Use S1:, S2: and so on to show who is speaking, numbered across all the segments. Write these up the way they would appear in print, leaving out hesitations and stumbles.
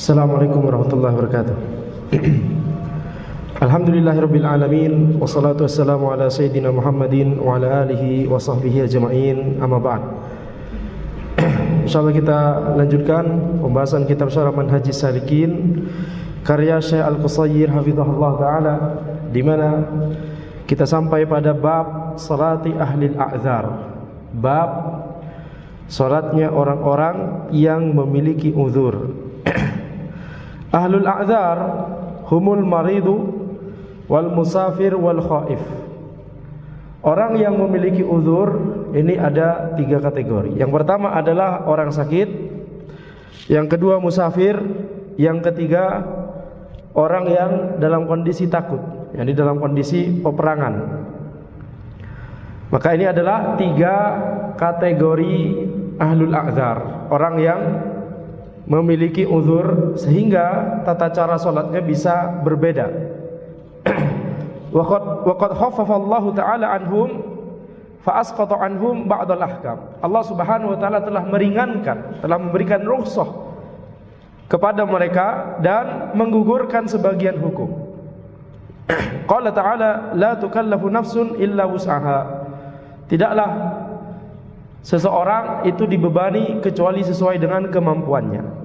S1: Assalamualaikum warahmatullahi wabarakatuh. Alhamdulillahirabbil alamin wassalatu wassalamu ala sayyidina Muhammadin wa ala alihi wa sahbihi ajma'in. Amma ba'd. Insyaallah kita lanjutkan pembahasan kitab Syarah Manhajis Salikin karya Syekh Al-Qusayyir hafizahullah taala, di mana kita sampai pada bab salati ahli al-a'dzar. Bab salatnya orang-orang yang memiliki uzur. Ahlul a'dzar humul maridu wal musafir wal khaif. Orang yang memiliki uzur ini ada 3 kategori. Yang pertama adalah orang sakit, yang kedua musafir, yang ketiga orang yang dalam kondisi takut, yakni dalam kondisi peperangan. Maka ini adalah 3 kategori ahlul a'dzar, orang yang memiliki uzur sehingga tata cara salatnya bisa berbeda. Waqad khaffafallahu ta'ala anhum fa asqata anhum ba'dal ahkam. Allah Subhanahu wa taala telah meringankan, telah memberikan rukhsah kepada mereka dan menggugurkan sebagian hukum. Qala ta'ala la tukallafu nafsun illa wus'aha. Tidaklah seseorang itu dibebani kecuali sesuai dengan kemampuannya.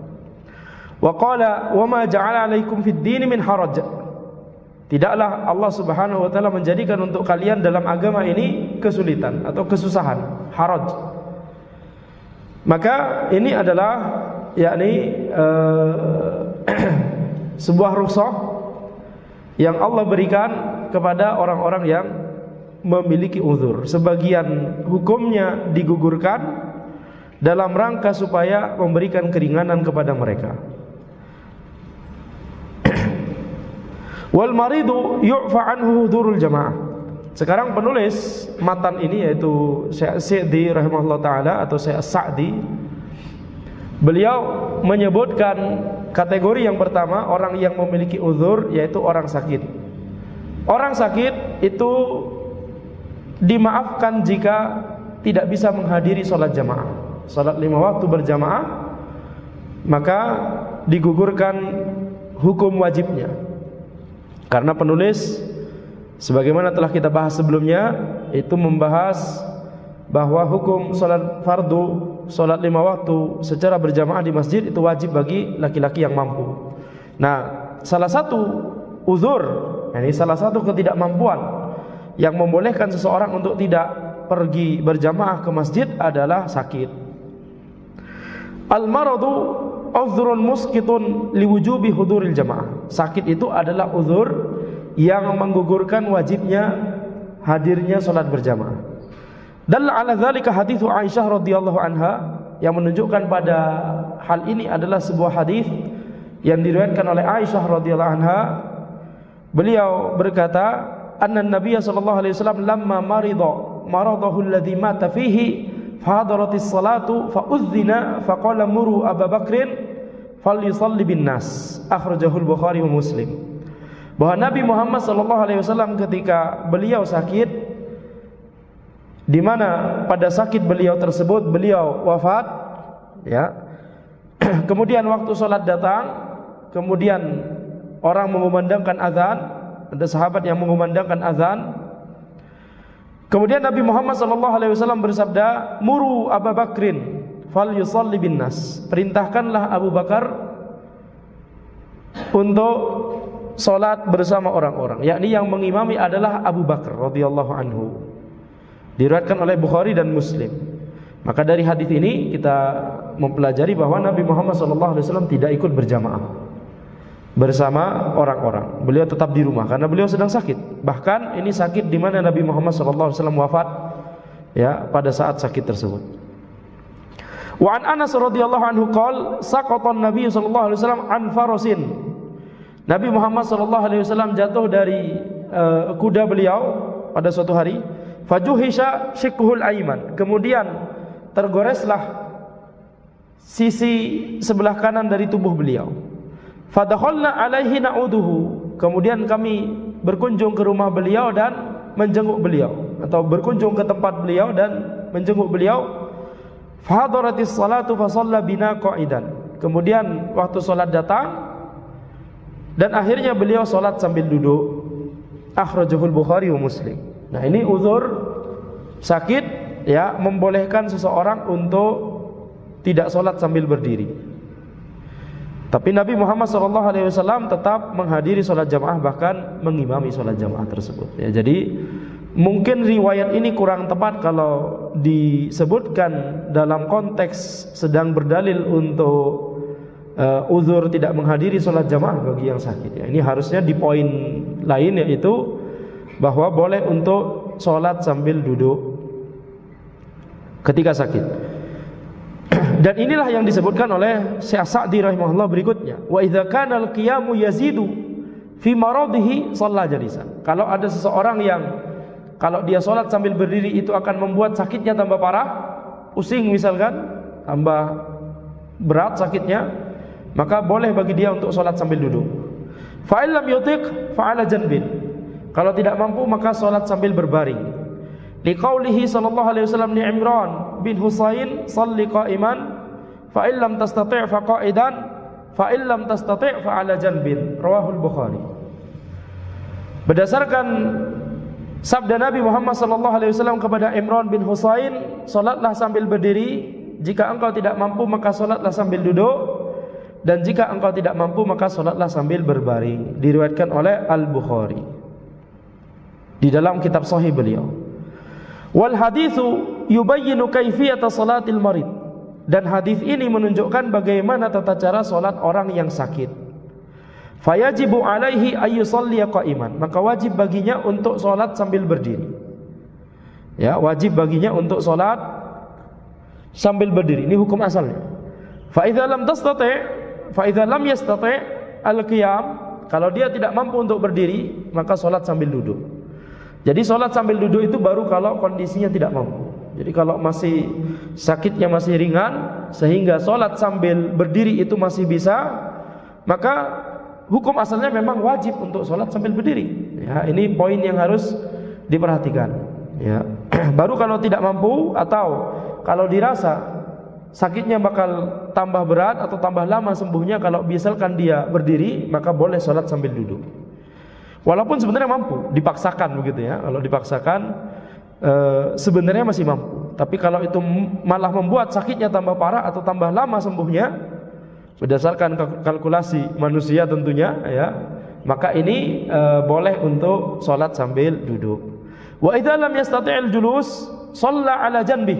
S1: Wa qala wa ma ja'ala 'alaikum fid din min haraj. Tidaklah Allah Subhanahu wa taala menjadikan untuk kalian dalam agama ini kesulitan atau kesusahan, haraj. Maka ini adalah yakni sebuah rukhsah yang Allah berikan kepada orang-orang yang memiliki uzur. Sebagian hukumnya digugurkan dalam rangka supaya memberikan keringanan kepada mereka. Wal maridu yu'fa anhu hudurul jamaah. Sekarang penulis matan ini yaitu Syekh Sa'di rahimahullah taala atau Syekh Sa'di, beliau menyebutkan kategori yang pertama orang yang memiliki uzur, yaitu orang sakit. Orang sakit itu dimaafkan jika tidak bisa menghadiri sholat jamaah, sholat 5 waktu berjamaah, maka digugurkan hukum wajibnya. Karena penulis sebagaimana telah kita bahas sebelumnya itu membahas bahwa hukum sholat fardu, sholat 5 waktu secara berjamaah di masjid itu wajib bagi laki-laki yang mampu. Nah, salah satu uzur, ini salah satu ketidakmampuan yang membolehkan seseorang untuk tidak pergi berjamaah ke masjid adalah sakit. Al-maradu uzrun muskitun liwujubi huduril jamaah. Sakit itu adalah uzur yang menggugurkan wajibnya hadirnya salat berjamaah. Dalla ala dzalika haditsu Aisyah radhiyallahu anha, yang menunjukkan pada hal ini adalah sebuah hadis yang diriwayatkan oleh Aisyah radhiyallahu anha. Beliau berkata, anna Nabiy sallallahu alaihi wasallam lamma maradahu alladhi mata fihi fahadaratis salatu fa udzina faqala muru Abu Bakrin falyusalli bin nas. Akhrajahul Bukhari wa Muslim. Bahwa Nabi Muhammad sallallahu alaihi wasallam ketika beliau sakit, di mana pada sakit beliau tersebut beliau wafat, ya. Kemudian waktu salat datang, kemudian orang mengumandangkan azan, ada sahabat yang mengumandangkan azan. Kemudian Nabi Muhammad SAW bersabda, muru Abu Bakrin falyusalli bin nas. Perintahkanlah Abu Bakar untuk salat bersama orang-orang, yakni yang mengimami adalah Abu Bakar radhiyallahu anhu. Diriwayatkan oleh Bukhari dan Muslim. Maka dari hadis ini kita mempelajari bahwa Nabi Muhammad SAW tidak ikut berjamaah bersama orang-orang. Beliau tetap di rumah karena beliau sedang sakit. Bahkan ini sakit di mana Nabi Muhammad SAW wafat, ya, pada saat sakit tersebut. Wa an Anas radhiyallahu anhu qala saqata an-nabiy sallallahu alaihi wasallam an farasin. Nabi Muhammad sallallahu alaihi wasallam jatuh dari kuda beliau pada suatu hari. Fajuhisha shiqhul aiman. Kemudian tergoreslah sisi sebelah kanan dari tubuh beliau. Fadakhalna alaihi na'uduhu. Kemudian kami berkunjung ke rumah beliau dan menjenguk beliau, atau berkunjung ke tempat beliau dan menjenguk beliau. Fahadaratis salatu fa shalla bina qa'idan. Kemudian waktu sholat datang dan akhirnya beliau sholat sambil duduk. Akhrajahul Bukhari wa Muslim. Nah, ini uzur sakit ya membolehkan seseorang untuk tidak sholat sambil berdiri. Tapi Nabi Muhammad SAW tetap menghadiri sholat jamaah, bahkan mengimami sholat jamaah tersebut. Ya, jadi mungkin riwayat ini kurang tepat kalau disebutkan dalam konteks sedang berdalil untuk uzur tidak menghadiri sholat jamaah bagi yang sakit. Ya, ini harusnya di poin lain, yaitu bahwa boleh untuk sholat sambil duduk ketika sakit. Dan inilah yang disebutkan oleh Syekh Sa'di rahimahullah berikutnya. Wa idza kana al-qiyamu yazidu fi maradihi shalla jalisan. Kalau ada seseorang yang kalau dia sholat sambil berdiri itu akan membuat sakitnya tambah parah, pusing misalkan, tambah berat sakitnya, maka boleh bagi dia untuk sholat sambil duduk. Fa illam yutiq fa ala janbin. Kalau tidak mampu maka sholat sambil berbaring. Liqaulihi sallallahu alaihi wasallam li Imran bin Husain, "Shalli qa'iman, fa illam tastati' fa qa'idan, fa illam tastati' fa ala janbin." Rawahul Bukhari. Berdasarkan sabda Nabi Muhammad sallallahu alaihi wasallam kepada Imran bin Husain, "Salatlah sambil berdiri, jika engkau tidak mampu maka salatlah sambil duduk, dan jika engkau tidak mampu maka salatlah sambil berbaring." Diriwayatkan oleh Al-Bukhari di dalam kitab sahih beliau. Wal haditsu yubayyinu kaifiyata salatil marid. Dan hadis ini menunjukkan bagaimana tata cara salat orang yang sakit. Fayajibu alaihi ayyusalli qa'iman. Maka wajib baginya untuk salat sambil berdiri. Ya, wajib baginya untuk salat sambil berdiri. Ini hukum asalnya. Fa idza lam yastati' al-qiyam, kalau dia tidak mampu untuk berdiri, maka salat sambil duduk. Jadi sholat sambil duduk itu baru kalau kondisinya tidak mampu. Jadi kalau masih sakitnya masih ringan sehingga sholat sambil berdiri itu masih bisa, maka hukum asalnya memang wajib untuk sholat sambil berdiri. Ya, ini poin yang harus diperhatikan. Ya. Baru kalau tidak mampu atau kalau dirasa sakitnya bakal tambah berat atau tambah lama sembuhnya, kalau misalkan dia berdiri, maka boleh sholat sambil duduk. Walaupun sebenarnya mampu, dipaksakan begitu ya. Kalau dipaksakan sebenarnya masih mampu. Tapi kalau itu malah membuat sakitnya tambah parah atau tambah lama sembuhnya, berdasarkan kalkulasi manusia tentunya ya, maka ini boleh untuk sholat sambil duduk. Wa idza lam yastati'il julus shalla ala janbih.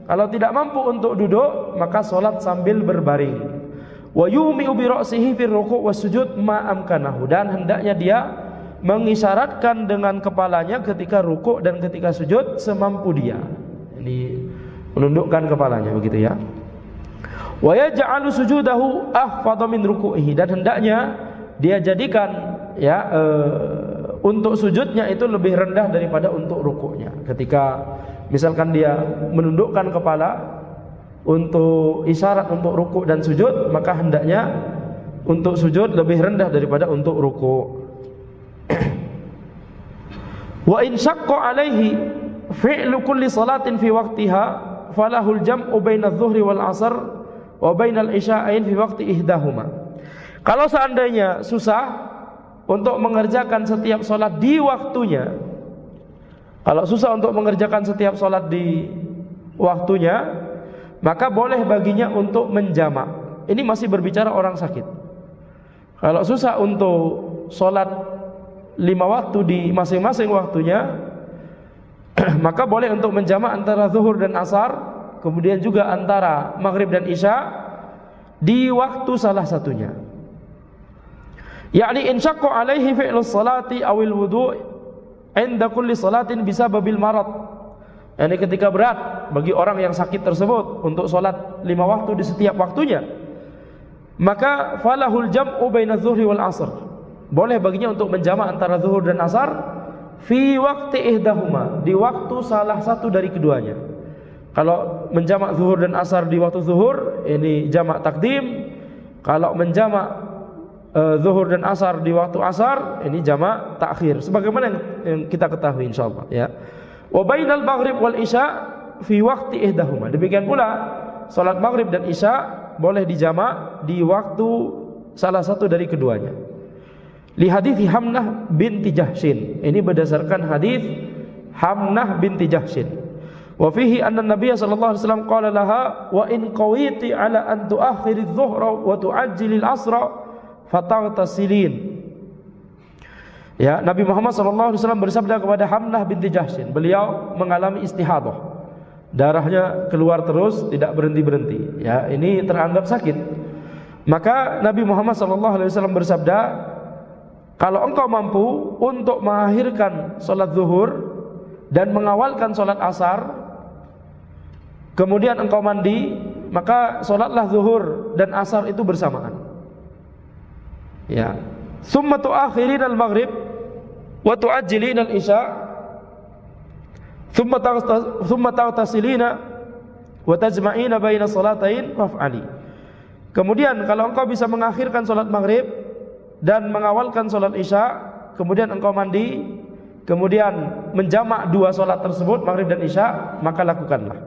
S1: Kalau tidak mampu untuk duduk, maka sholat sambil berbaring. Wa yumi'u bi ra'sihi fi ruku' was sujud ma amkanahu. Dan hendaknya dia mengisyaratkan dengan kepalanya ketika rukuk dan ketika sujud semampu dia. Ini menundukkan kepalanya begitu ya. Wa yaj'alu sujudahu akhfadha min ruku'ihi, dan hendaknya dia jadikan ya untuk sujudnya itu lebih rendah daripada untuk rukuknya. Ketika misalkan dia menundukkan kepala untuk isyarat untuk rukuk dan sujud, maka hendaknya untuk sujud lebih rendah daripada untuk rukuk. Wa in syaqqa alaihi fi'lu kulli salatin fi waqtiha falahul jam'u bainadh dhuhri wal 'asr wa bainal isya'ain fi waqti ihdahuma. Kalau seandainya susah untuk mengerjakan setiap salat di waktunya, kalau susah untuk mengerjakan setiap salat di waktunya, maka boleh baginya untuk menjamak. Ini masih berbicara orang sakit. Kalau susah untuk salat 5 waktu di masing-masing waktunya, maka boleh untuk menjamak antara zuhur dan asar, kemudian juga antara maghrib dan isya di waktu salah satunya. Yakni in syaqqa alaihi fi'lus salati awil wudu' inda kulli salatin bisababil marad. Yani ketika berat bagi orang yang sakit tersebut untuk salat 5 waktu di setiap waktunya, maka falahul jam'u bainadz zuhri wal 'asr. Boleh baginya untuk menjamak antara zuhur dan asar fi waqti ihdahuma, di waktu salah satu dari keduanya. Kalau menjamak zuhur dan asar di waktu zuhur, ini jamak takdim. Kalau menjamak zuhur dan asar di waktu asar, ini jamak takhir. Sebagaimana yang kita ketahui insyaallah ya. Wa bainal maghrib wal isya fi waqti ihdahuma. Demikian pula salat maghrib dan isya boleh dijamak di waktu salah satu dari keduanya. Li hadithi Hamnah binti Jahshin. Ini berdasarkan hadis Hamnah binti Jahshin. Wa fihi anna Nabiy sallallahu alaihi wasallam qala laha wa in qawiti ala an tuakhiri adh-dhuhra wa tu'ajjili al-'asra fataghtasilin. Ya, Nabi Muhammad sallallahu alaihi wasallam bersabda kepada Hamnah binti Jahshin, beliau mengalami istihadah. Darahnya keluar terus, tidak berhenti-berhenti. Ya, ini teranggap sakit. Maka Nabi Muhammad sallallahu alaihi wasallam bersabda, kalau engkau mampu untuk mengakhirkan salat zuhur dan mengawalkan salat asar, kemudian engkau mandi, maka salatlah zuhur dan asar itu bersamaan. Ya. Tsumma tu'akhirin al-maghrib wa tu'ajjilin al-isya, tsumma taghtasilina wa tajma'ina baina salatain faf'ali. Kemudian kalau engkau bisa mengakhirkan salat maghrib dan mengawalkan salat isya, kemudian engkau mandi, kemudian menjamak dua salat tersebut, maghrib dan isya, maka lakukanlah.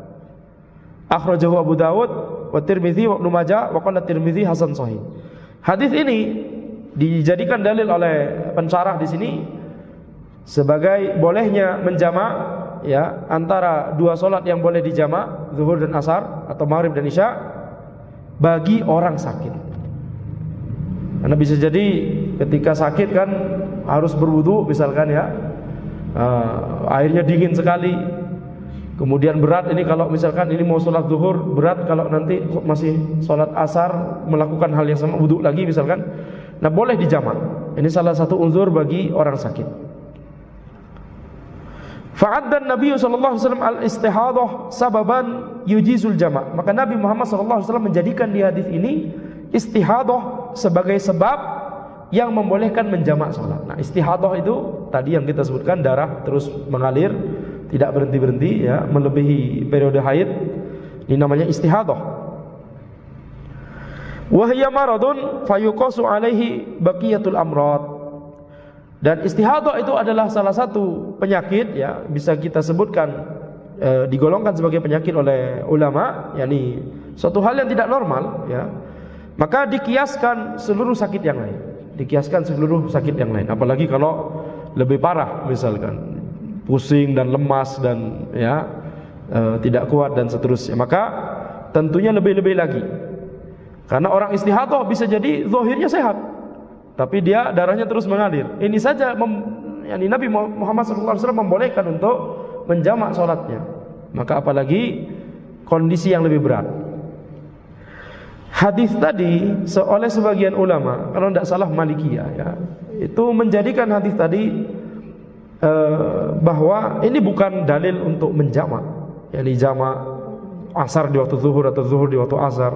S1: Akhrajahu Abu Dawud wa Tirmidzi wa Ibnu Majah wa qala Tirmidzi hasan sahih. Hadis ini dijadikan dalil oleh pensyarah di sini sebagai bolehnya menjamak, ya, antara dua salat yang boleh dijamak, zuhur dan asar atau maghrib dan isya, bagi orang sakit. Karena bisa jadi ketika sakit kan harus berwudu misalkan, ya, airnya dingin sekali, kemudian berat ini kalau misalkan ini mau sholat zuhur, berat kalau nanti masih sholat asar melakukan hal yang sama, wudu lagi misalkan. Nah, boleh dijamak. Ini salah satu uzur bagi orang sakit. Fa'addan Nabi sallallahu alaihi wasallam al-istihadah sababan yujizul jamak. Maka Nabi Muhammad sallallahu alaihi wasallam menjadikan di hadis ini istihadah sebagai sebab yang membolehkan menjamak salat. Nah, istihadah itu tadi yang kita sebutkan, darah terus mengalir, tidak berhenti-berhenti, ya, melebihi periode haid. Ini namanya istihadah. Wa hiya maradun fayuqasu alaihi baqiyatul amrad. Dan istihadah itu adalah salah satu penyakit, ya, bisa kita sebutkan digolongkan sebagai penyakit oleh ulama, yakni suatu hal yang tidak normal, ya. Maka dikiaskan seluruh sakit yang lain. Dikiaskan seluruh sakit yang lain. Apalagi kalau lebih parah, misalkan pusing dan lemas dan, ya, tidak kuat dan seterusnya, maka tentunya lebih-lebih lagi. Karena orang istihadah bisa jadi zahirnya sehat, tapi dia darahnya terus mengalir. Ini saja Nabi Muhammad SAW membolehkan untuk menjamak sholatnya, maka apalagi kondisi yang lebih berat. Hadis tadi oleh sebagian ulama, kalau tidak salah Malikiyah, ya, itu menjadikan hadis tadi bahwa ini bukan dalil untuk menjamak, yakni jamak asar di waktu zuhur atau zuhur di waktu asar,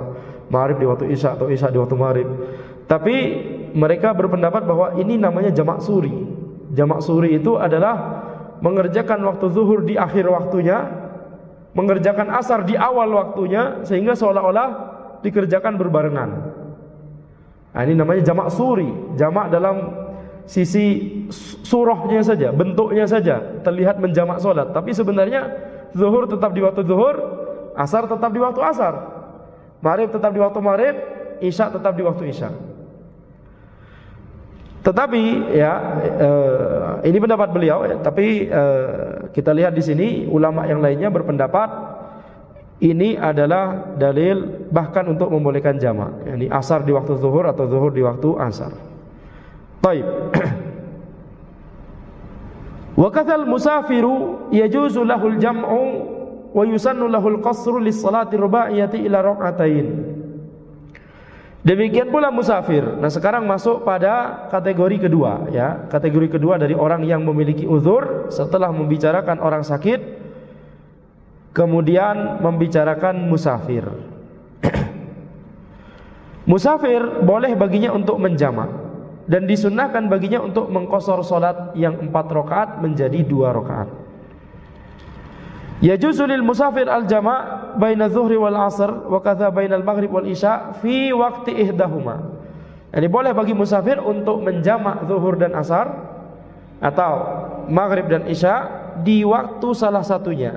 S1: maghrib di waktu isya atau isya di waktu maghrib. Tapi mereka berpendapat bahwa ini namanya jamak suri. Jamak suri itu adalah mengerjakan waktu zuhur di akhir waktunya, mengerjakan asar di awal waktunya, sehingga seolah-olah dikerjakan berbarengan. Nah, ini namanya jamak suri. Jamak dalam sisi surahnya saja, bentuknya saja terlihat menjamak solat, tapi sebenarnya zuhur tetap di waktu zuhur, asar tetap di waktu asar, maghrib tetap di waktu maghrib, isya tetap di waktu isya. Tetapi, ya, ini pendapat beliau, ya, tapi kita lihat di sini ulama yang lainnya berpendapat ini adalah dalil bahkan untuk membolehkan jamak, yakni asar di waktu zuhur atau zuhur di waktu asar. Baik. Wa katsal musafiru yajuzu lahul jam'u wa yusannu lahul qasru lis salati rubaiyati ila rak'atain. Demikian pula musafir. Nah, sekarang masuk pada kategori kedua, ya. Kategori kedua dari orang yang memiliki uzur setelah membicarakan orang sakit, kemudian membicarakan musafir. Musafir boleh baginya untuk menjamak dan disunnahkan baginya untuk mengqasar salat yang 4 rakaat menjadi 2 rakaat. Yajuzu lil musafir al-jama' baina zuhri wal asr wa kadza bainal maghrib wal isya fi waqti ihdahuma. Jadi boleh bagi musafir untuk menjamak zuhur dan asar atau maghrib dan isya di waktu salah satunya.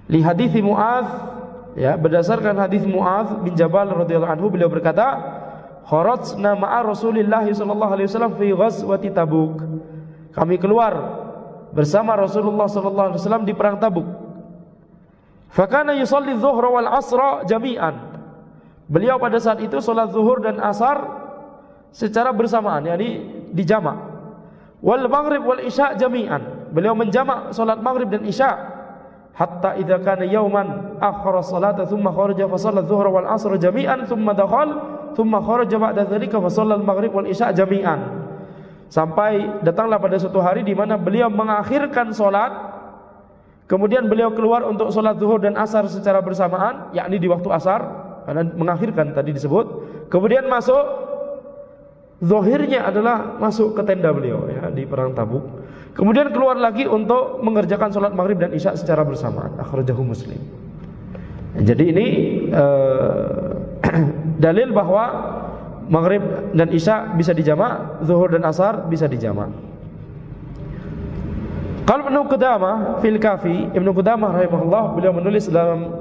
S1: Li hadithi Mu'adz ya, berdasarkan hadis Muadz bin Jabal radhiyallahu anhu, beliau berkata, kharajna ma'a Rasulillah sallallahu alaihi wasallam fi ghazwati Tabuk. Kami keluar bersama Rasulullah sallallahu alaihi wasallam di perang Tabuk. Fa kana yusalli adh-dhuhra wal 'ashra jami'an. Beliau pada saat itu salat zuhur dan asar secara bersamaan, yakni dijamak. Wal maghrib wal isya jami'an. Beliau menjamak salat maghrib dan isya. Hatta idza kana yawman akhara salata thumma kharaja fa shalla adh-dhuhra wal 'ashra jami'an thumma dakhal thumma kharaja ba'da dzalika fa shalla al-maghrib wal isya jami'an. Sampai datanglah pada suatu hari di mana beliau mengakhirkan salat, kemudian beliau keluar untuk salat zuhur dan asar secara bersamaan, yakni di waktu asar, karena mengakhirkan tadi disebut. Kemudian masuk, zahirnya adalah masuk ke tenda beliau ya di perang Tabuk. Kemudian keluar lagi untuk mengerjakan salat maghrib dan isya secara bersamaan. Akhrajahu Muslim. Jadi ini dalil bahwa maghrib dan isya bisa dijamak, zuhur dan asar bisa dijamak. Kalau Ibnu Qudamah fil Kafi, Ibnu Qudamah rahimahullah, beliau menulis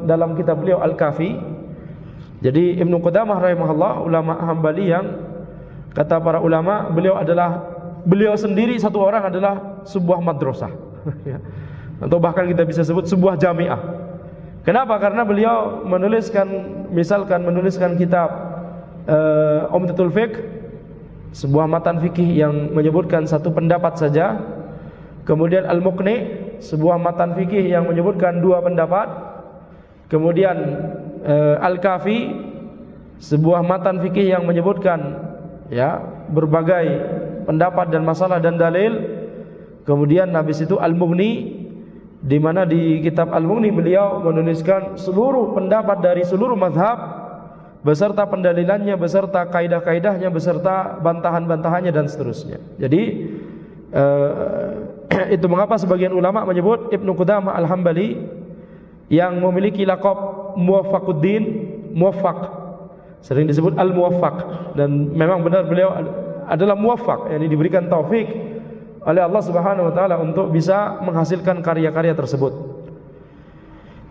S1: dalam kitab beliau Al-Kafi. Jadi Ibnu Qudamah rahimahullah, ulama Hambali yang kata para ulama, beliau sendiri satu orang adalah sebuah madrasah atau bahkan kita bisa sebut sebuah jamiah. Kenapa? Karena beliau menuliskan kitab Umdatul Fiqh, sebuah matan fikih yang menyebutkan satu pendapat saja. Kemudian Al-Muqni, sebuah matan fikih yang menyebutkan dua pendapat. Kemudian Al-Kafi, sebuah matan fikih yang menyebutkan ya berbagai pendapat dan masalah dan dalil. Kemudian habis itu Al-Mughni, di mana di kitab Al-Mughni beliau menuliskan seluruh pendapat dari seluruh mazhab beserta pendalilannya, beserta kaidah-kaidahnya, beserta bantahan-bantahannya dan seterusnya. Jadi itu mengapa sebagian ulama menyebut Ibnu Qudamah Al-Hambali yang memiliki laqab Muwaffaquddin, muwaffaq, sering disebut Al-Muwaffaq, dan memang benar beliau adalah muwaffaq, yakni diberikan taufik oleh Allah Subhanahu wa taala untuk bisa menghasilkan karya-karya tersebut.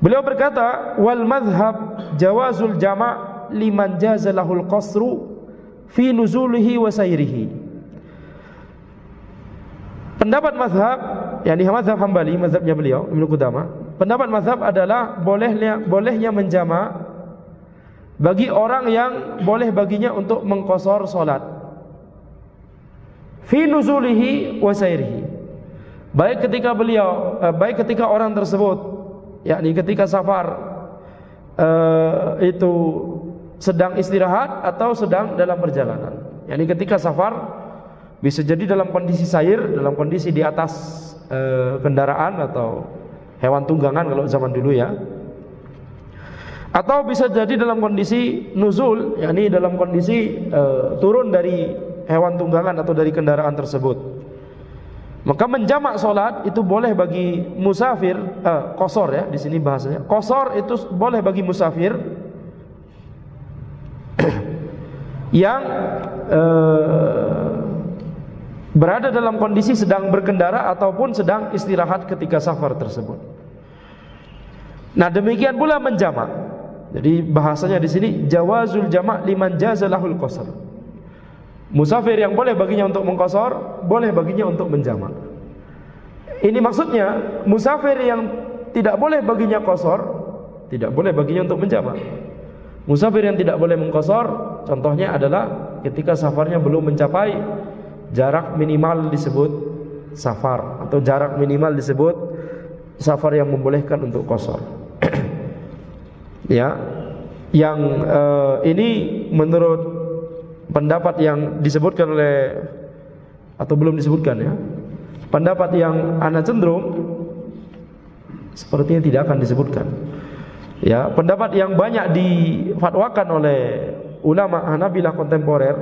S1: Beliau berkata, wal madhhab jawazul jama' liman jaza lahul qasru fi nuzulihi wa sayrihi. Pendapat mazhab, yakni mazhab Hambali, mazhabnya beliau Ibnu Qudamah, pendapat mazhab adalah bolehnya menjama' bagi orang yang boleh baginya untuk mengqasar salat fi nuzulihi wa sayrihi, baik ketika orang tersebut, yakni ketika safar itu sedang istirahat atau sedang dalam perjalanan. Yani ketika safar bisa jadi dalam kondisi sair, dalam kondisi di atas kendaraan atau hewan tunggangan kalau zaman dulu ya. Atau bisa jadi dalam kondisi nuzul, yakni dalam kondisi turun dari hewan tunggangan atau dari kendaraan tersebut. Maka menjamak salat itu boleh bagi musafir, qasar ya di sini bahasanya. Qasar itu boleh bagi musafir yang berada dalam kondisi sedang berkendara ataupun sedang istirahat ketika safar tersebut. Nah, demikian pula menjamak. Jadi bahasanya di sini jawazul jama' liman jaza lahul qasar. Musafir yang boleh baginya untuk mengqasar, boleh baginya untuk menjamak. Ini maksudnya musafir yang tidak boleh baginya qasar, tidak boleh baginya untuk menjamak. Musafir yang tidak boleh mengqasar, contohnya adalah ketika safarnya belum mencapai jarak minimal disebut safar, atau jarak minimal disebut safar yang membolehkan untuk qasar. Ya, yang ini menurut pendapat yang disebutkan oleh, atau belum disebutkan ya, pendapat yang ana cenderung sepertinya tidak akan disebutkan. Ya, pendapat yang banyak difatwakan oleh ulama Hanabilah kontemporer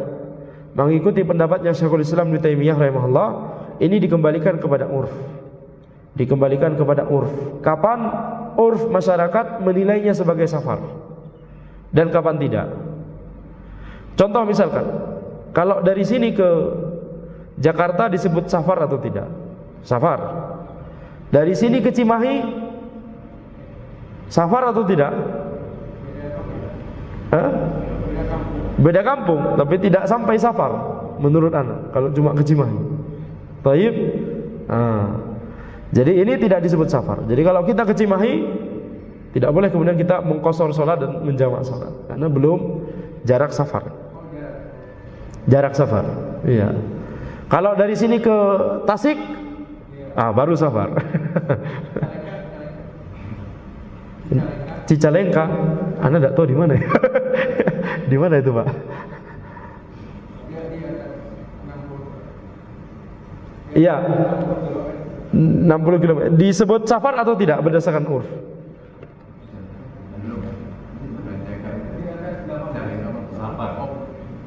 S1: mengikuti pendapatnya Syekhul Islam Ibnu Taimiyah rahimahullah, ini dikembalikan kepada urf. Dikembalikan kepada urf. Kapan urf masyarakat menilainya sebagai safar dan kapan tidak. Contoh misalkan, kalau dari sini ke Jakarta disebut safar atau tidak? Safar. Dari sini ke Cimahi safar atau tidak? Hah? Beda kampung, tapi tidak sampai safar menurut anak. Kalau cuma ke Cimahi. Taib. Jadi ini tidak disebut safar. Jadi kalau kita ke Cimahi, tidak boleh kemudian kita mengqashar salat dan menjamak salat karena belum jarak safar. Jarak safar. Iya. Kalau dari sini ke Tasik, baru safar. Cicalengka, Anda tidak tahu di mana ya? Di mana itu, Pak? Iya. 60 km. Disebut safar atau tidak berdasarkan urf?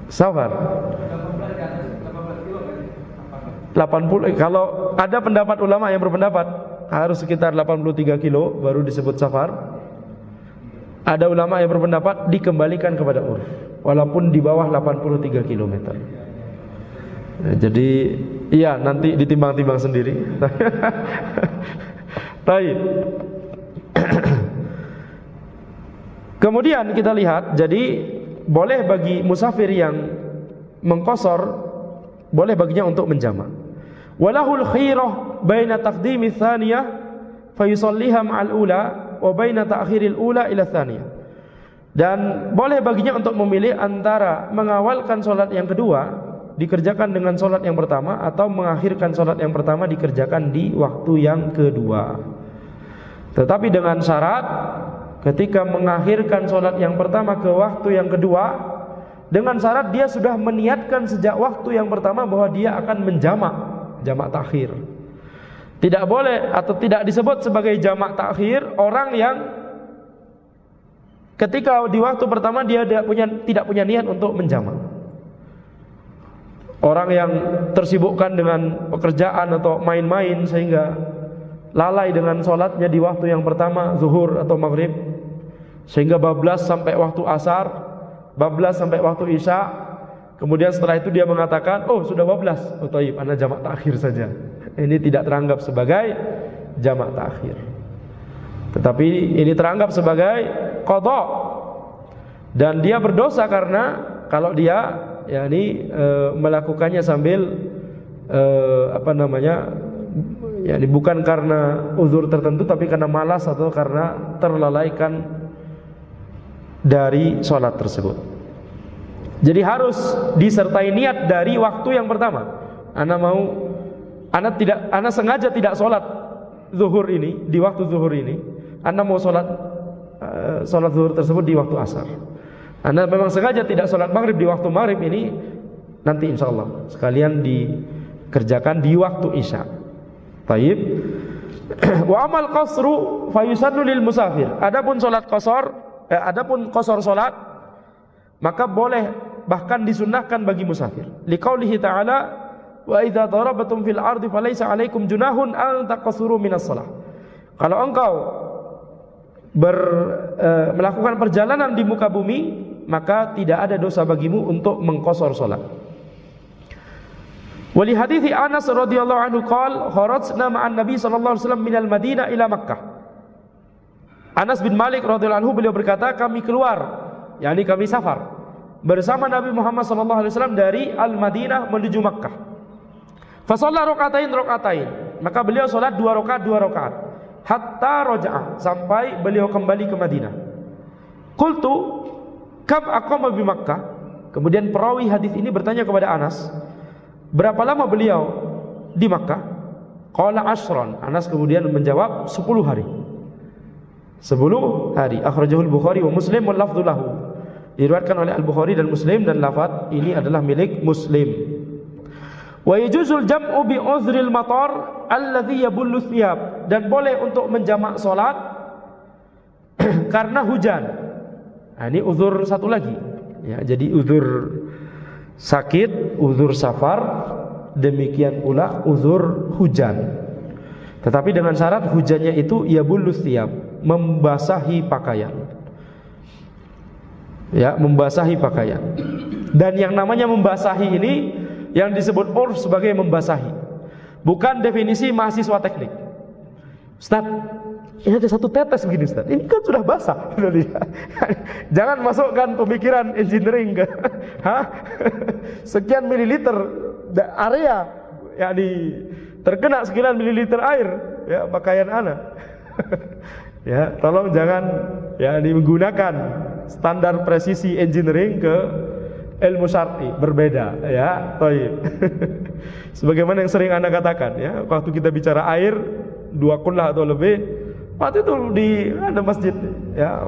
S1: Safar. 80. Kalau ada pendapat ulama yang berpendapat harus sekitar 83 kilo baru disebut safar. Ada ulama yang berpendapat dikembalikan kepada urf walaupun di bawah 83 km. Jadi iya, nanti ditimbang-timbang sendiri. Baik. Kemudian kita lihat, jadi boleh bagi musafir yang mengqashar, boleh baginya untuk menjamak. Walahul khirah baina taqdimi tsaniyah fayusalliha ma'al ula wa baina ta'khiril ula ila tsaniyah. Dan boleh baginya untuk memilih antara mengawalkan salat yang kedua dikerjakan dengan salat yang pertama atau mengakhirkan salat yang pertama dikerjakan di waktu yang kedua. Tetapi dengan syarat ketika mengakhirkan salat yang pertama ke waktu yang kedua, dengan syarat dia sudah meniatkan sejak waktu yang pertama bahwa dia akan jamak takhir. Tidak boleh atau tidak disebut sebagai jamak takhir orang yang ketika di waktu pertama dia tidak punya niat untuk menjamak. Orang yang tersibukkan dengan pekerjaan atau main-main sehingga lalai dengan sholatnya di waktu yang pertama, zuhur atau maghrib, sehingga bablas sampai waktu asar, bablas sampai waktu isya. Kemudian setelah itu dia mengatakan, oh sudah bablas, oh taib, ana jamak takhir saja. Ini tidak teranggap sebagai jamak takhir, tetapi ini teranggap sebagai qadha. Dan dia berdosa karena kalau dia melakukannya sambil bukan karena uzur tertentu, tapi karena malas atau karena terlalaikan dari sholat tersebut. Jadi harus disertai niat dari waktu yang pertama. Ana sengaja tidak sholat zuhur ini di waktu zuhur ini. Ana mau sholat zuhur tersebut di waktu asar. Anda memang sengaja tidak sholat maghrib di waktu maghrib ini, nanti insya Allah sekalian dikerjakan di waktu isya. Taib. Wa amal qasru fayusannu lil musafir. Adapun sholat qasar sholat, maka boleh bahkan disunnahkan bagi musafir. Liqaulihi ta'ala, wa idza darabatum fil ardi falaysa 'alaikum junahun an taqsuru minas shalah. Kalau engkau melakukan perjalanan di muka bumi, maka tidak ada dosa bagimu untuk mengqashar salat. Wali hadithi Anas radhiyallahu anhu qala kharajna ma'an Nabi sallallahu alaihi wasallam minal Madinah ila Makkah. Anas bin Malik radhiyallahu anhu beliau berkata, kami keluar, yakni kami safar bersama Nabi Muhammad sallallahu alaihi wasallam dari Al-Madinah menuju Makkah. Fa shalla rakaatain, maka beliau salat 2 rakaat hatta raja'a, sampai beliau kembali ke Madinah. Qultu kam aqama bi Makkah. Kemudian perawi hadis ini bertanya kepada Anas, berapa lama beliau di Makkah? Qala ashran. Anas kemudian menjawab 10 hari. 10 hari. Akhrajahul Bukhari wa Muslim wal lafdhu lahu. Diriwayatkan oleh Al-Bukhari dan Muslim, dan lafaz ini adalah milik Muslim. Wa yajuzul jam'u bi uzril matar alladhi yabullu thiyab. Dan boleh untuk menjamak salat karena hujan. Nah, ini uzur satu lagi. Ya, jadi uzur sakit, uzur safar, demikian pula uzur hujan. Tetapi dengan syarat hujannya itu yabullu thiyab, membasahi pakaian. Ya, membasahi pakaian. Dan yang namanya membasahi ini yang disebut urf sebagai membasahi, bukan definisi mahasiswa teknik. Ustaz, ini ada satu tetes begini Ustaz, ini kan sudah basah. Jangan masukkan pemikiran engineering ke sekian mililiter area, yakni terkena sekian mililiter air, ya pakaian anak. Ya, tolong jangan menggunakan standar presisi engineering ke ilmu syar'i, berbeda ya. Baik. Sebagaimana yang sering Anda katakan ya, waktu kita bicara air 2 kunlah atau lebih, waktu itu ada masjid ya,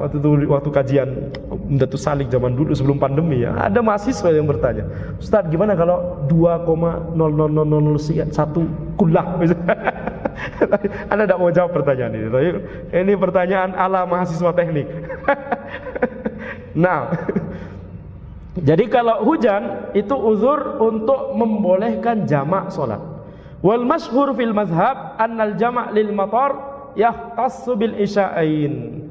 S1: waktu kajian Umdatus Salik zaman dulu sebelum pandemi ya, ada mahasiswa yang bertanya, Ustaz gimana kalau 2,00001 kunlah? Anda tidak mau jawab pertanyaan ini. Ini pertanyaan ala mahasiswa teknik. Nah, jadi kalau hujan itu uzur untuk membolehkan jamak solat. Wal masyhur fil mazhab annal jamak lil matar yahtassu bil isya'ain.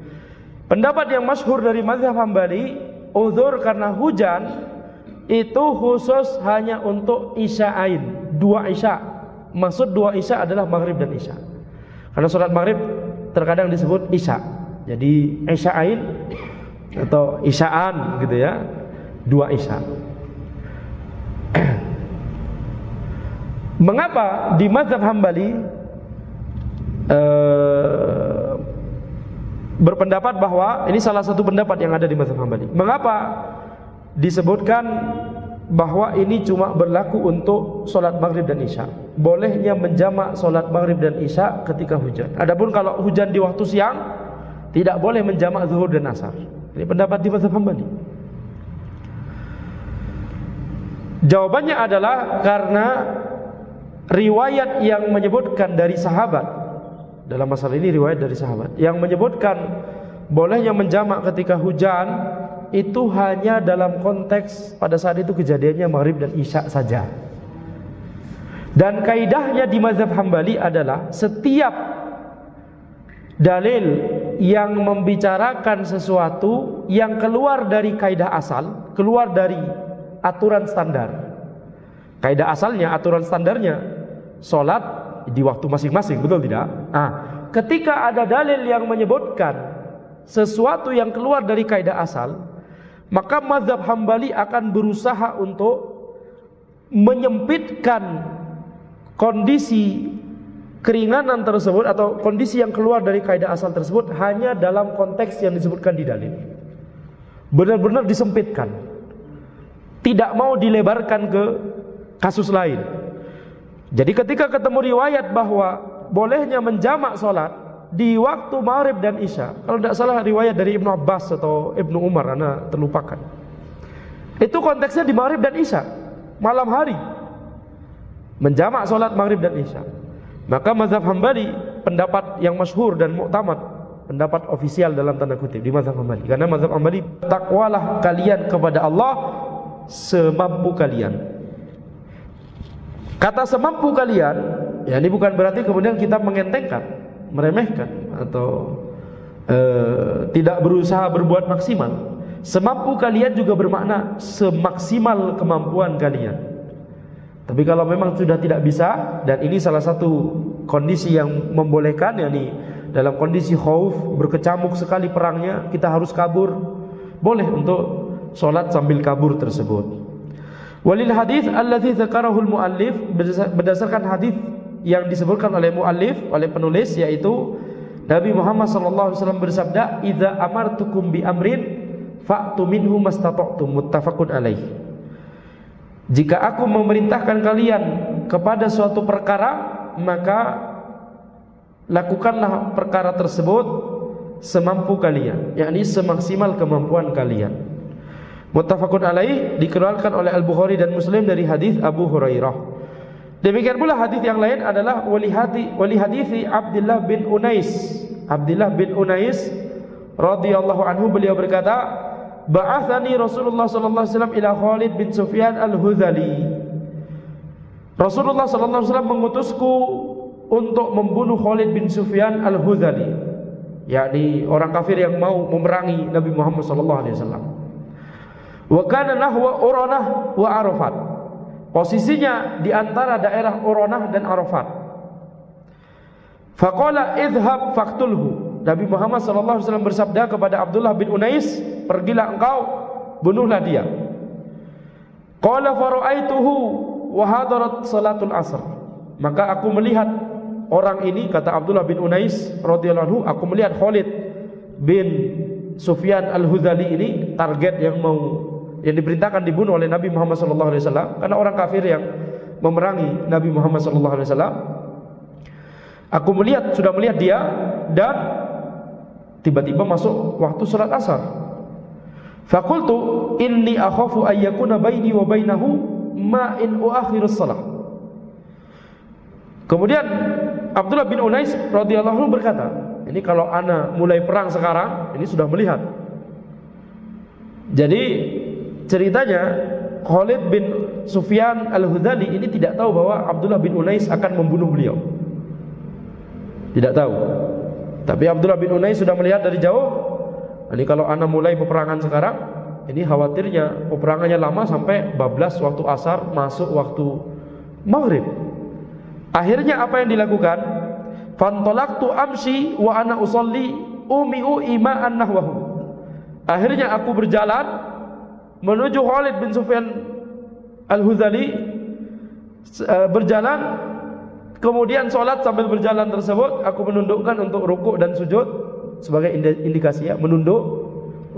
S1: Pendapat yang masyhur dari mazhab Hambali, uzur karena hujan itu khusus hanya untuk isya'ain, 2 isya. Maksud 2 isya adalah maghrib dan isya. Karena salat maghrib terkadang disebut isya. Jadi isya'ain atau isya'an gitu ya, 2 isya. Mengapa di mazhab Hambali berpendapat bahwa ini salah satu pendapat yang ada di mazhab Hambali. Mengapa disebutkan bahwa ini cuma berlaku untuk solat maghrib dan isya? Bolehnya menjamak solat maghrib dan isya ketika hujan. Adapun kalau hujan di waktu siang, tidak boleh menjamak zuhur dan asar. Ini pendapat di mazhab Hambali. Jawabannya adalah karena riwayat yang menyebutkan dari sahabat. Dalam masalah ini riwayat dari sahabat yang menyebutkan bolehnya menjamak ketika hujan itu hanya dalam konteks pada saat itu kejadiannya maghrib dan isya saja. Dan kaidahnya di mazhab Hambali adalah setiap dalil yang membicarakan sesuatu yang keluar dari kaidah asal, keluar dari aturan standar. Kaidah asalnya, aturan standarnya salat di waktu masing-masing, betul tidak? Ketika ada dalil yang menyebutkan sesuatu yang keluar dari kaidah asal, maka mazhab Hambali akan berusaha untuk menyempitkan kondisi keringanan tersebut atau kondisi yang keluar dari kaidah asal tersebut hanya dalam konteks yang disebutkan di dalil. Benar-benar disempitkan, tidak mau dilebarkan ke kasus lain. Jadi ketika ketemu riwayat bahwa bolehnya menjamak solat di waktu maghrib dan isya, kalau tidak salah riwayat dari Ibnu Abbas atau Ibnu Umar, Anda terlupakan, itu konteksnya di maghrib dan isya, malam hari menjamak solat maghrib dan isya. Maka mazhab Hambali, pendapat yang masyhur dan muktamad, pendapat ofisial dalam tanda kutip di mazhab Hambali, karena mazhab Hambali, takwalah kalian kepada Allah semampu kalian. Kata semampu kalian, ya ini bukan berarti kemudian kita mengentengkan, meremehkan atau tidak berusaha berbuat maksimal. Semampu kalian juga bermakna semaksimal kemampuan kalian. Tapi kalau memang sudah tidak bisa, dan ini salah satu kondisi yang membolehkan, yakni dalam kondisi khauf, berkecamuk sekali perangnya, kita harus kabur, boleh untuk sholat sambil kabur tersebut. Walil hadis allazi dzakarahu al-muallif, berdasarkan hadis yang disebutkan oleh muallif, oleh penulis, yaitu Nabi Muhammad sallallahu alaihi wasallam bersabda, "Idza amartukum bi amrin fa'tu minhu mastata'tum", muttafaqun alaih. Jika aku memerintahkan kalian kepada suatu perkara, maka lakukanlah perkara tersebut semampu kalian, yakni semaksimal kemampuan kalian. Muttafaqun alaih, dikeluarkan oleh Al-Bukhari dan Muslim dari hadis Abu Hurairah. Demikian pula hadis yang lain adalah wali hadis Abdullah bin Unais. Abdullah bin Unais radhiyallahu anhu, beliau berkata, ba'athani Rasulullah sallallahu alaihi wasallam ila Khalid bin Sufyan al-Hudhali. Rasulullah sallallahu alaihi wasallam mengutusku untuk membunuh Khalid bin Sufyan al-Hudhali, yakni orang kafir yang mau memerangi Nabi Muhammad sallallahu alaihi wasallam. Wa kana nahwa Uranah wa Arafat. Posisinya di antara daerah Uranah dan Arafat. Faqala idhhab faqtulhu. Nabi Muhammad SAW bersabda kepada Abdullah bin Unais, pergilah engkau, bunuhlah dia. Qala fara'aituhu wa hadarat salatul asr. Maka aku melihat orang ini, kata Abdullah bin Unais radhiyallahu anhu, aku melihat Khalid bin Sufyan al-Hudhali ini target yang diperintahkan dibunuh oleh Nabi Muhammad SAW, karena orang kafir yang memerangi Nabi Muhammad SAW. Aku sudah melihat dia, dan tiba-tiba masuk waktu salat asar. Faqultu inni akhafu ayyakuna baini wa bainahu ma in uakhirus salah. Kemudian Abdullah bin Unais radhiyallahu anhu berkata, ini kalau ana mulai perang sekarang, ini sudah melihat. Jadi ceritanya Khalid bin Sufyan al-Hudhali ini tidak tahu bahwa Abdullah bin Unais akan membunuh beliau. Tidak tahu. Tapi Abdullah bin Unais sudah melihat dari jauh. Ini kalau ana mulai peperangan sekarang, ini khawatirnya peperangannya lama sampai bablas waktu asar, masuk waktu maghrib. Akhirnya apa yang dilakukan? Fantolaktu amsi wa ana usolli umi'u ima'an nahwahu. Akhirnya aku berjalan menuju Khalid bin Sufyan al-Hudhali, berjalan, kemudian sholat sambil berjalan tersebut aku menundukkan untuk rukuk dan sujud sebagai indikasi, ya, menunduk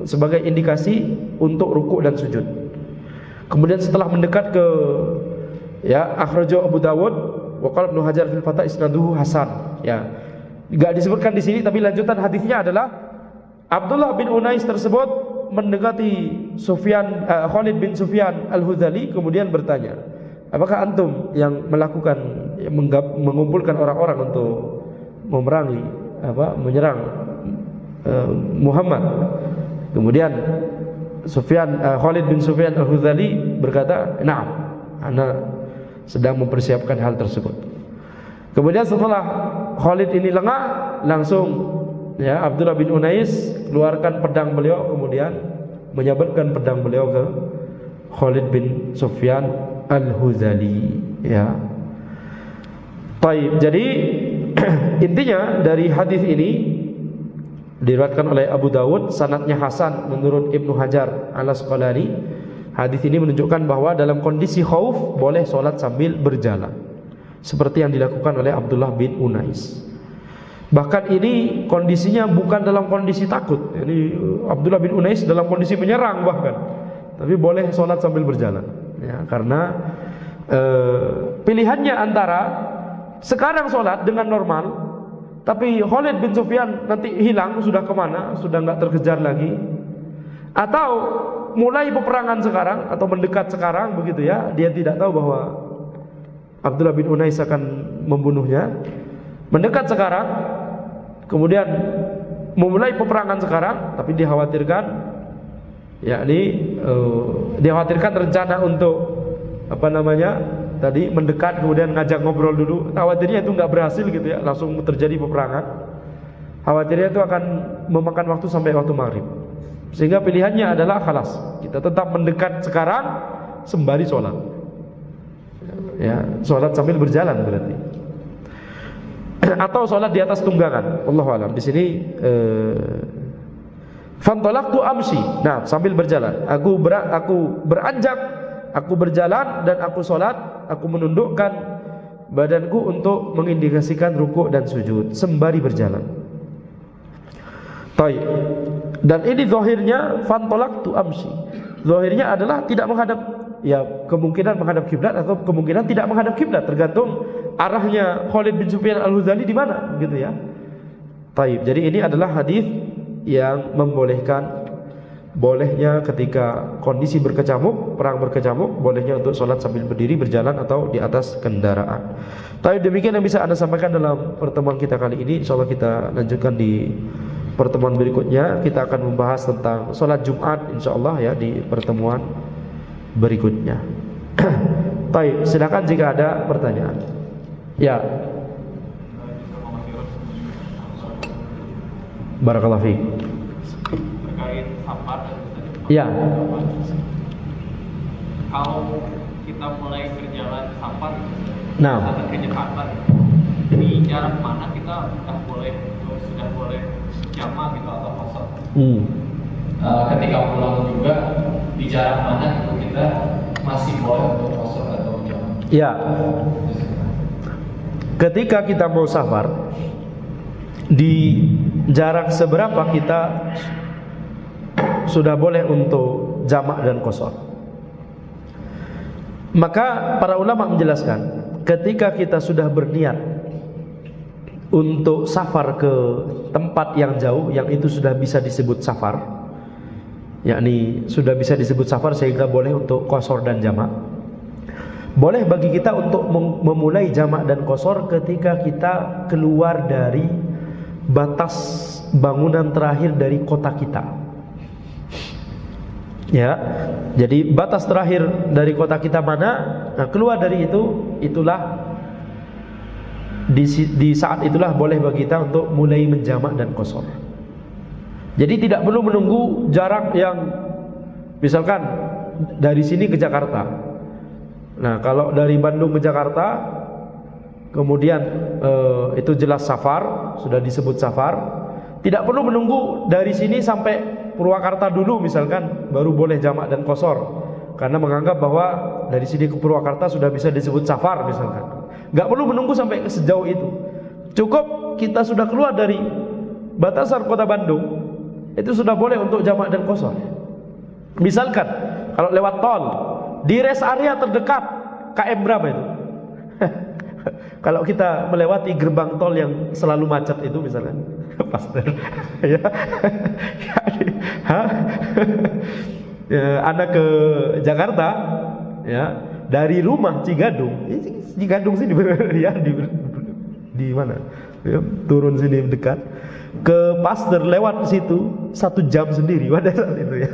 S1: sebagai indikasi untuk rukuk dan sujud. Kemudian setelah mendekat ke, ya, akhrajahu Abu Dawud wa qala Ibnu Hajar fil Fath isnaduhu hasan, ya. Enggak disebutkan di sini, tapi lanjutan hadisnya adalah Abdullah bin Unais tersebut mendekati Khalid bin Sufyan al-Hudhali, kemudian bertanya, apakah antum yang melakukan, mengumpulkan orang-orang untuk menyerang Muhammad? Kemudian Khalid bin Sufyan al-Hudhali berkata, "Na'am, ana sedang mempersiapkan hal tersebut." Kemudian setelah Khalid ini lengah, langsung, ya, Abdullah bin Unais keluarkan pedang beliau, kemudian menyabetkan pedang beliau ke Khalid bin Sufyan al-Hudhali, ya. Baik, jadi intinya dari hadis ini diriwayatkan oleh Abu Dawud, sanadnya hasan menurut Ibnu Hajar al-Asqalani. Hadis ini menunjukkan bahwa dalam kondisi khauf boleh sholat sambil berjalan, seperti yang dilakukan oleh Abdullah bin Unais. Bahkan ini kondisinya bukan dalam kondisi takut. Ini Abdullah bin Unais dalam kondisi menyerang bahkan, tapi boleh sholat sambil berjalan, ya, karena pilihannya antara sekarang sholat dengan normal, tapi Khalid bin Sufyan nanti hilang, sudah kemana, sudah nggak terkejar lagi, atau mulai peperangan sekarang atau mendekat sekarang, begitu, ya, dia tidak tahu bahwa Abdullah bin Unais akan membunuhnya. Mendekat sekarang, kemudian memulai peperangan sekarang, tapi dikhawatirkan, dikhawatirkan rencana untuk tadi mendekat kemudian ngajak ngobrol dulu, khawatirnya itu nggak berhasil, gitu, ya, langsung terjadi peperangan. Khawatirnya itu akan memakan waktu sampai waktu maghrib, sehingga pilihannya adalah khalas, kita tetap mendekat sekarang sembari sholat, ya, sholat sambil berjalan berarti, atau sholat di atas tunggangan. Wallahu a'lam. Di sini fantolaktu amsi, nah, sambil berjalan, aku beranjak, aku berjalan dan aku sholat, aku menundukkan badanku untuk mengindikasikan rukuk dan sujud sembari berjalan. Baik. Dan ini zahirnya fantolaktu amsi, zahirnya adalah tidak menghadap, ya, kemungkinan menghadap kiblat atau kemungkinan tidak menghadap kiblat, tergantung arahnya Khalid bin Sufyan al-Hudhali di mana, gitu, ya. Baik. Jadi ini adalah hadis yang membolehkan bolehnya ketika kondisi berkecamuk, perang berkecamuk, bolehnya untuk sholat sambil berdiri, berjalan, atau di atas kendaraan. Tapi demikian yang bisa Anda sampaikan dalam pertemuan kita kali ini. InsyaAllah kita lanjutkan di pertemuan berikutnya. Kita akan membahas tentang sholat Jumat, InsyaAllah, ya, di pertemuan berikutnya. Baik, silakan jika ada pertanyaan. Ya. Barakallahu fiik.
S2: Terkait safar,
S1: ya,
S2: kalau kita mulai berjalan safar,
S1: nah,
S2: ke Jakarta, di jarak mana kita udah boleh sudah boleh jamak gitu atau qasar.
S3: Ketika pulang juga di jarak mana itu kita masih boleh untuk qasar atau jamak?
S1: Ya. Ketika kita mau safar, di jarak seberapa kita sudah boleh untuk jamak dan qasar. Maka para ulama menjelaskan, ketika kita sudah berniat untuk safar ke tempat yang jauh, yang itu sudah bisa disebut safar, yakni sudah bisa disebut safar sehingga boleh untuk qasar dan jamak. Boleh bagi kita untuk memulai jamak dan qasar ketika kita keluar dari batas bangunan terakhir dari kota kita. Ya, jadi batas terakhir dari kota kita mana? Nah, keluar dari itu, itulah di saat itulah boleh bagi kita untuk mulai menjamak dan qasar. Jadi tidak perlu menunggu jarak yang misalkan dari sini ke Jakarta. Nah, kalau dari Bandung ke Jakarta, kemudian itu jelas safar, sudah disebut safar. Tidak perlu menunggu dari sini sampai Purwakarta dulu misalkan, baru boleh jamak dan qasar. Karena menganggap bahwa dari sini ke Purwakarta sudah bisa disebut safar misalkan. Gak perlu menunggu sampai sejauh itu. Cukup kita sudah keluar dari batasan kota Bandung, itu sudah boleh untuk jamak dan qasar. Misalkan kalau lewat tol, di rest area terdekat KM berapa itu? Kalau kita melewati gerbang tol yang selalu macet itu misalkan, Pastor, ya, Anda ke Jakarta, ya, dari rumah Cigadung sini ya, di mana? Ya, turun sini dekat ke Pasteur, lewat situ 1 jam sendiri pada saat itu ya.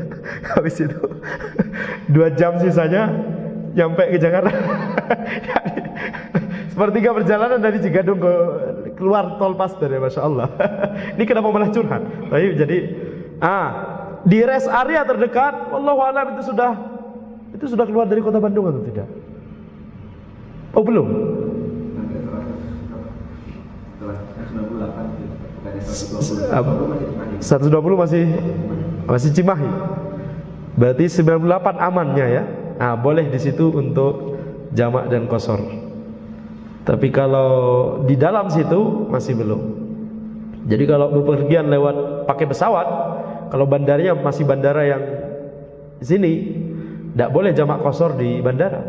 S1: Habis itu 2 jam sisanya nyampe ke Jakarta. Sepertiga perjalanan dari Cigadung ke keluar tol Pasteur ya, Masya Allah. Ini kenapa malah curhat? Baik, jadi di rest area terdekat, wallahu a'lam itu sudah keluar dari kota Bandung atau tidak? Oh belum. 120 masih Cimahi. Berarti 98 amannya ya. Nah, boleh di situ untuk jamak dan qasar. Tapi kalau di dalam situ masih belum. Jadi kalau bepergian lewat pakai pesawat, kalau bandaranya masih bandara yang di sini, tidak boleh jamak qasar di bandara.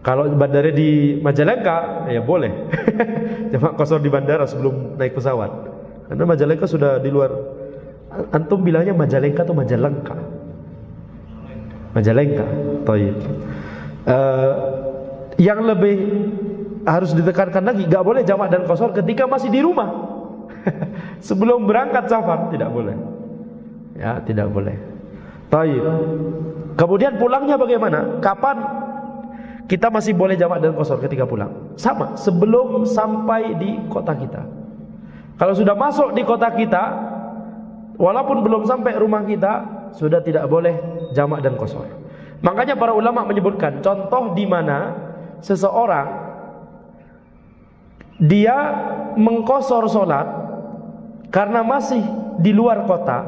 S1: Kalau bandara di Majalengka, ya boleh jamak qasar di bandara sebelum naik pesawat. Karena Majalengka sudah di luar. Antum bilangnya Majalengka atau Majalengka? Majalengka. Baik. Yang lebih harus ditekankan lagi, gak boleh jamak dan qasar ketika masih di rumah. Sebelum berangkat safar tidak boleh. Ya, tidak boleh. Baik. Kemudian pulangnya bagaimana? Kapan kita masih boleh jamak dan qasar ketika pulang? Sama, sebelum sampai di kota kita. Kalau sudah masuk di kota kita, walaupun belum sampai rumah kita, sudah tidak boleh jamak dan qasar. Makanya para ulama menyebutkan contoh di mana seseorang dia mengqasar sholat karena masih di luar kota.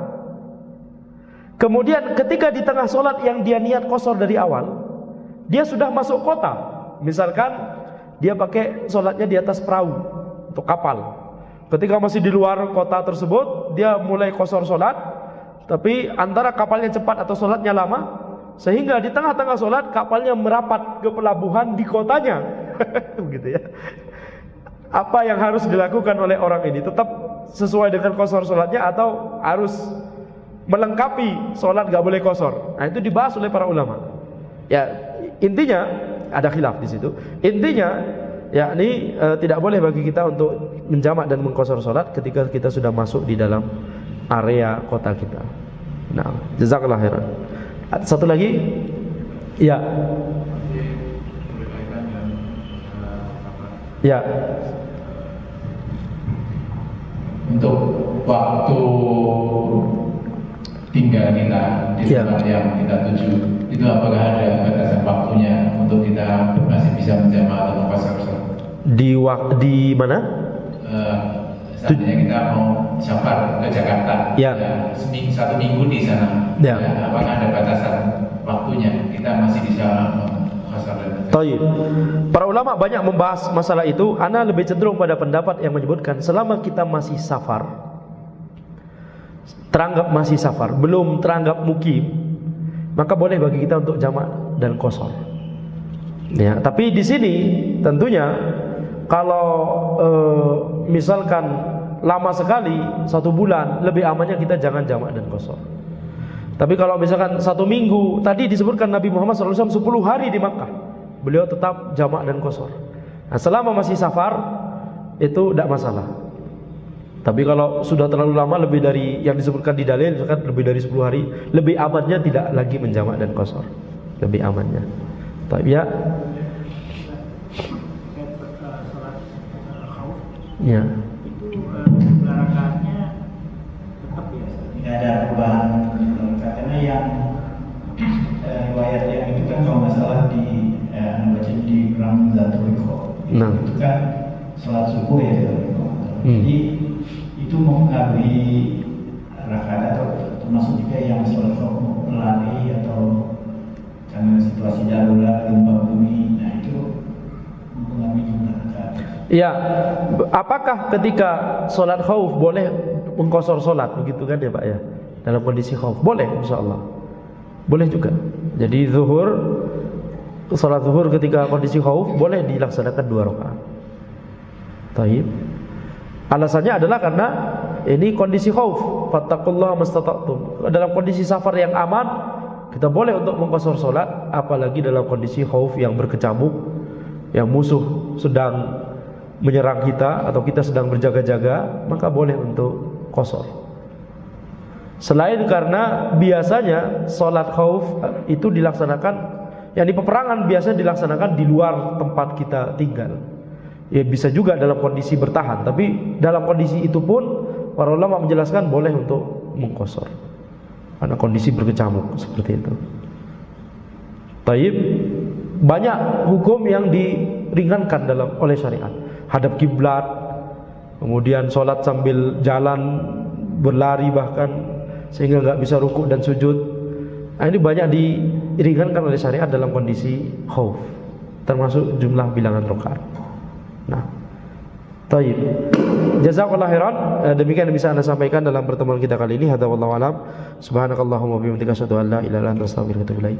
S1: Kemudian ketika di tengah sholat yang dia niat qasar dari awal, dia sudah masuk kota. Misalkan dia pakai sholatnya di atas perahu untuk kapal. Ketika masih di luar kota tersebut, dia mulai qasar sholat. Tapi antara kapalnya cepat atau sholatnya lama, sehingga di tengah-tengah sholat kapalnya merapat ke pelabuhan di kotanya. Begitu ya. Apa yang harus dilakukan oleh orang ini? Tetap sesuai dengan qasar sholatnya atau harus melengkapi sholat gak boleh qasar? Nah, itu dibahas oleh para ulama. Ya, intinya ada khilaf di situ. Intinya, yakni tidak boleh bagi kita untuk menjamak dan mengqasar sholat ketika kita sudah masuk di dalam area kota kita. Nah, jazakallah khairan. Satu lagi, ya. Ya.
S3: Untuk waktu tinggal kita di tempat yang kita tuju, itu apakah ada batasan waktunya untuk kita masih bisa menjamak atau qasar?
S1: Di mana?
S3: Misalnya kita mau safar ke Jakarta,
S1: Ya.
S3: Satu minggu di sana,
S1: Ya.
S3: apakah ada batasan waktunya? Kita masih bisa qasar dan
S1: Taib. Para ulama banyak membahas masalah itu. Ana lebih cenderung pada pendapat yang menyebutkan selama kita masih safar, teranggap masih safar, belum teranggap mukim, maka boleh bagi kita untuk jamak dan qasar. Ya, tapi di sini tentunya kalau misalkan lama sekali 1 bulan, lebih amannya kita jangan jamak dan qasar. Tapi kalau misalkan 1 minggu, tadi disebutkan Nabi Muhammad SAW 10 hari di Makkah, beliau tetap jamak dan qasar. Nah, selama masih safar itu tidak masalah. Tapi kalau sudah terlalu lama, lebih dari yang disebutkan di dalil, misalkan lebih dari 10 hari, lebih amannya tidak lagi menjamak dan qasar. Lebih amannya. Tapi ya. Ya.
S4: Itu rakaatnya tetap biasa.
S5: Tidak ada perubahan karena yang riwayat yang itu kan kalau nggak salah di baca di Ramzatul Iqo.
S1: Nah.
S5: Itu kan sholat subuh ya. Jadi itu mempengaruhi rakaat atau termasuk juga yang sholat subuh lari atau karena situasi darurat gempa bumi, nah itu mempengaruhi jumlah rakaat.
S1: Ya, apakah ketika sholat khauf boleh mengqasar sholat, begitu kan ya Pak ya? Dalam kondisi khauf boleh, insya Allah. Boleh juga. Jadi sholat zuhur ketika kondisi khauf boleh dilaksanakan 2 rakaat. Taib. Alasannya adalah karena ini kondisi khauf. Fattaqullaha mastata'tum. Dalam kondisi safar yang aman, kita boleh untuk mengqasar sholat, apalagi dalam kondisi khauf yang berkecamuk, yang musuh sedang menyerang kita atau kita sedang berjaga-jaga, maka boleh untuk qasar. Selain karena biasanya sholat khauf itu dilaksanakan, yang di peperangan biasanya dilaksanakan di luar tempat kita tinggal. Ya bisa juga dalam kondisi bertahan, tapi dalam kondisi itu pun para ulama menjelaskan boleh untuk mengqasar karena kondisi berkecamuk seperti itu. Taib. Banyak hukum yang diringankan oleh syariat. Hadap kiblat, kemudian sholat sambil jalan, berlari bahkan sehingga nggak bisa rukuk dan sujud. Nah, ini banyak diringankan oleh syariat dalam kondisi khauf, termasuk jumlah bilangan rakaat. Nah, taib. Jazakallahu khairan. Demikian yang bisa Anda sampaikan dalam pertemuan kita kali ini. Hadza wallahu alam. Subhanakallahumma wa bihamdika asyhadu an la ilaha illa anta astaghfiruka wa atubu ilaik.